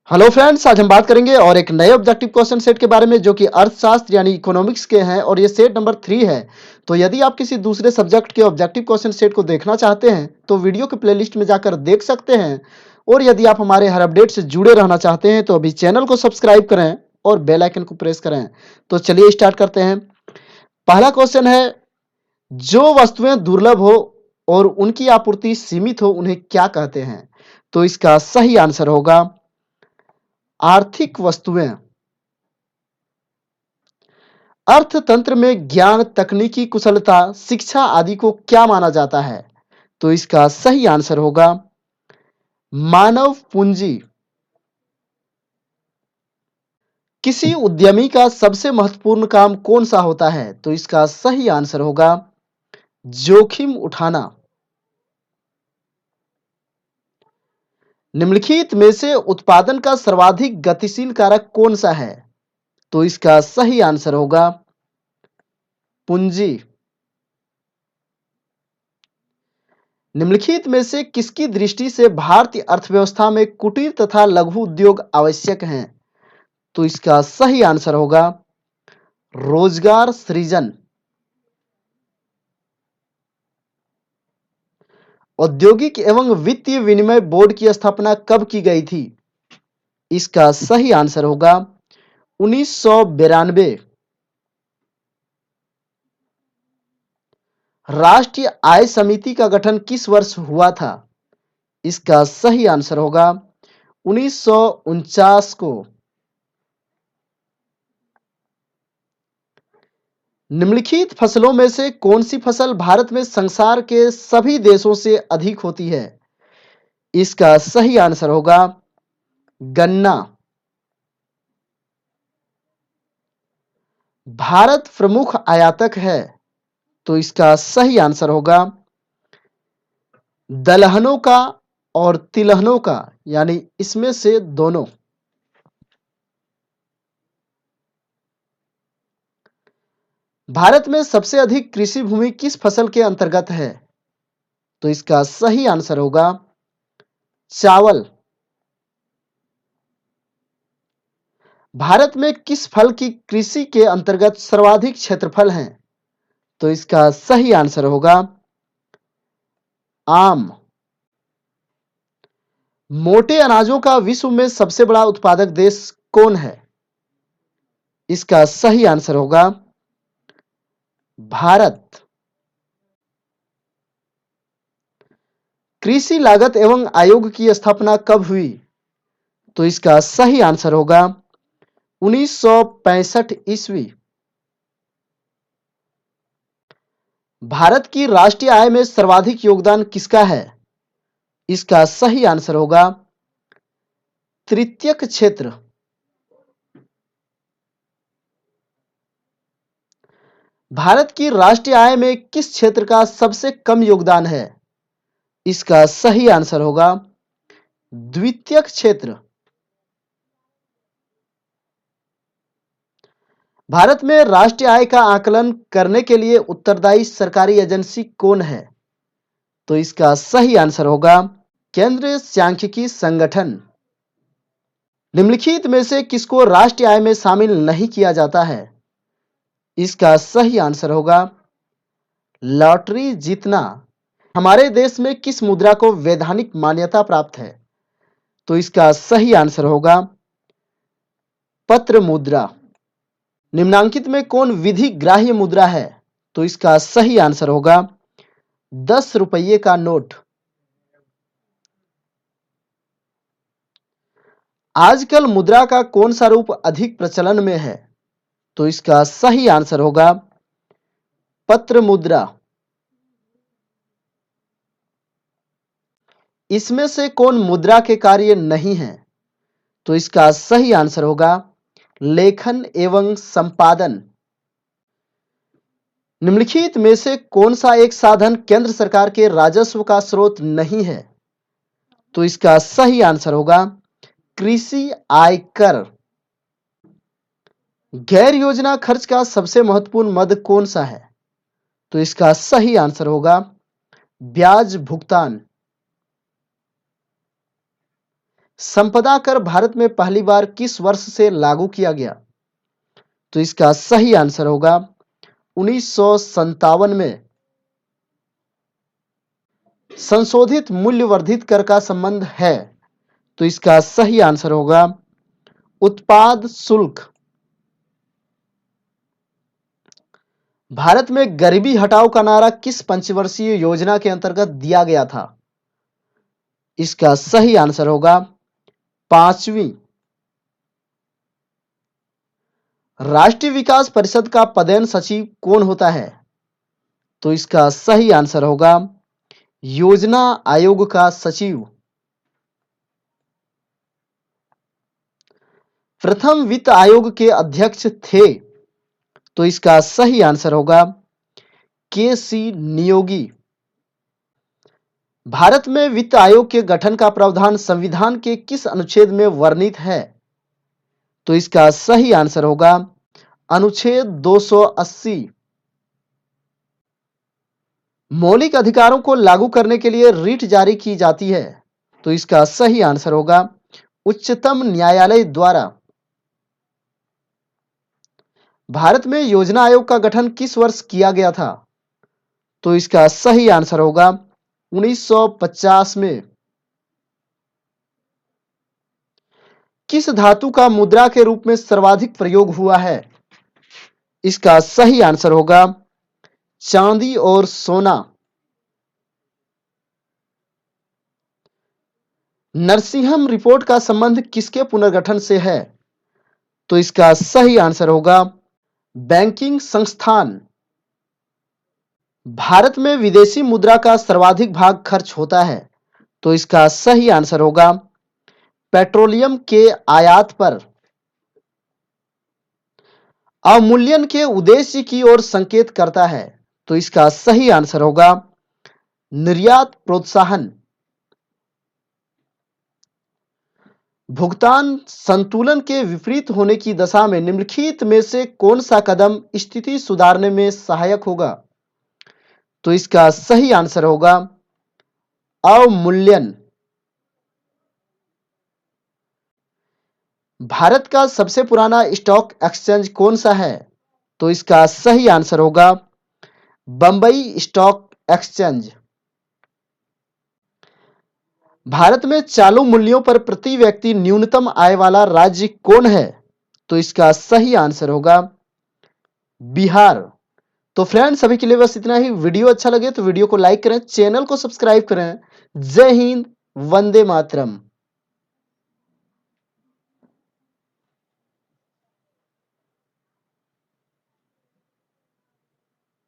Hello friends, आज हम बात करेंगे और एक नए ऑब्जेक्टिव क्वेश्चन सेट के बारे में जो कि अर्थशास्त्र यानी इकोनॉमिक्स के हैं और ये सेट नंबर 3 है। तो यदि आप किसी दूसरे सब्जेक्ट के ऑब्जेक्टिव क्वेश्चन सेट को देखना चाहते हैं तो वीडियो के प्लेलिस्ट में जाकर देख सकते हैं। और यदि आप हमारे हर अपडेट से जुड़े रहना चाहते हैं तो अभी चैनल को सब्सक्राइब करें और बेल आइकन को प्रेस करें। तो चलिए स्टार्ट करते हैं। पहला क्वेश्चन है, जो वस्तुएं दुर्लभ हो और उनकी आपूर्ति सीमित हो उन्हें क्या कहते हैं? तो इसका सही आंसर होगा आर्थिक वस्तुएं। अर्थतंत्र में ज्ञान, तकनीकी कुशलता, शिक्षा आदि को क्या माना जाता है? तो इसका सही आंसर होगा मानव पूंजी। किसी उद्यमी का सबसे महत्वपूर्ण काम कौन सा होता है? तो इसका सही आंसर होगा जोखिम उठाना। निम्नलिखित में से उत्पादन का सर्वाधिक गतिशील कारक कौन सा है? तो इसका सही आंसर होगा पूंजी। निम्नलिखित में से किसकी दृष्टि से भारतीय अर्थव्यवस्था में कुटीर तथा लघु उद्योग आवश्यक हैं? तो इसका सही आंसर होगा रोजगार सृजन। औद्योगिक एवं वित्तीय विनिमय बोर्ड की स्थापना कब की गई थी? इसका सही आंसर होगा 1992। राष्ट्रीय आय समिति का गठन किस वर्ष हुआ था? इसका सही आंसर होगा 1949 को। निम्नलिखित फसलों में से कौन सी फसल भारत में संसार के सभी देशों से अधिक होती है? इसका सही आंसर होगा गन्ना। भारत प्रमुख आयातक है, तो इसका सही आंसर होगा दलहनों का और तिलहनों का, यानी इसमें से दोनों। भारत में सबसे अधिक कृषि भूमि किस फसल के अंतर्गत है? तो इसका सही आंसर होगा चावल। भारत में किस फल की कृषि के अंतर्गत सर्वाधिक क्षेत्रफल है? तो इसका सही आंसर होगा आम। मोटे अनाजों का विश्व में सबसे बड़ा उत्पादक देश कौन है? इसका सही आंसर होगा भारत। कृषि लागत एवं आयोग की स्थापना कब हुई? तो इसका सही आंसर होगा 1965 ईस्वी। भारत की राष्ट्रीय आय में सर्वाधिक योगदान किसका है? इसका सही आंसर होगा तृतीयक क्षेत्र। भारत की राष्ट्रीय आय में किस क्षेत्र का सबसे कम योगदान है? इसका सही आंसर होगा द्वितीयक क्षेत्र। भारत में राष्ट्रीय आय का आकलन करने के लिए उत्तरदायी सरकारी एजेंसी कौन है? तो इसका सही आंसर होगा केंद्रीय सांख्यिकी संगठन। निम्नलिखित में से किसको राष्ट्रीय आय में शामिल नहीं किया जाता है? इसका सही आंसर होगा लॉटरी जीतना। हमारे देश में किस मुद्रा को वैधानिक मान्यता प्राप्त है? तो इसका सही आंसर होगा पत्र मुद्रा। निम्नांकित में कौन विधि ग्राह्य मुद्रा है? तो इसका सही आंसर होगा 10 रुपये का नोट। आजकल मुद्रा का कौन सा रूप अधिक प्रचलन में है? तो इसका सही आंसर होगा पत्र मुद्रा। इसमें से कौन मुद्रा के कार्य नहीं है? तो इसका सही आंसर होगा लेखन एवं संपादन। निम्नलिखित में से कौन सा एक साधन केंद्र सरकार के राजस्व का स्रोत नहीं है? तो इसका सही आंसर होगा कृषि आयकर। गैर योजना खर्च का सबसे महत्वपूर्ण मद कौन सा है? तो इसका सही आंसर होगा ब्याज भुगतान। संपदा कर भारत में पहली बार किस वर्ष से लागू किया गया? तो इसका सही आंसर होगा 1957 में। संशोधित मूल्य वर्धित कर का संबंध है, तो इसका सही आंसर होगा उत्पाद शुल्क। भारत में गरीबी हटाओ का नारा किस पंचवर्षीय योजना के अंतर्गत दिया गया था? इसका सही आंसर होगा 5वीं। राष्ट्रीय विकास परिषद का पदेन सचिव कौन होता है? तो इसका सही आंसर होगा योजना आयोग का सचिव। प्रथम वित्त आयोग के अध्यक्ष थे, तो इसका सही आंसर होगा के.सी. नियोगी। भारत में वित्त आयोग के गठन का प्रावधान संविधान के किस अनुच्छेद में वर्णित है? तो इसका सही आंसर होगा अनुच्छेद 280। मौलिक अधिकारों को लागू करने के लिए रिट जारी की जाती है, तो इसका सही आंसर होगा उच्चतम न्यायालय द्वारा। भारत में योजना आयोग का गठन किस वर्ष किया गया था? तो इसका सही आंसर होगा 1950 में। किस धातु का मुद्रा के रूप में सर्वाधिक प्रयोग हुआ है? इसका सही आंसर होगा चांदी और सोना। नरसिंहम रिपोर्ट का संबंध किसके पुनर्गठन से है? तो इसका सही आंसर होगा बैंकिंग संस्थान। भारत में विदेशी मुद्रा का सर्वाधिक भाग खर्च होता है, तो इसका सही आंसर होगा पेट्रोलियम के आयात पर। अवमूल्यन के उद्देश्य की ओर संकेत करता है, तो इसका सही आंसर होगा निर्यात प्रोत्साहन। भुगतान संतुलन के विपरीत होने की दशा में निम्नलिखित में से कौन सा कदम स्थिति सुधारने में सहायक होगा? तो इसका सही आंसर होगा अवमूल्यन। भारत का सबसे पुराना स्टॉक एक्सचेंज कौन सा है? तो इसका सही आंसर होगा बंबई स्टॉक एक्सचेंज। भारत में चालू मूल्यों पर प्रति व्यक्ति न्यूनतम आय वाला राज्य कौन है? तो इसका सही आंसर होगा बिहार। तो फ्रेंड्स, अभी के लिए बस इतना ही। वीडियो अच्छा लगे तो वीडियो को लाइक करें, चैनल को सब्सक्राइब करें। जय हिंद, वंदे मातरम।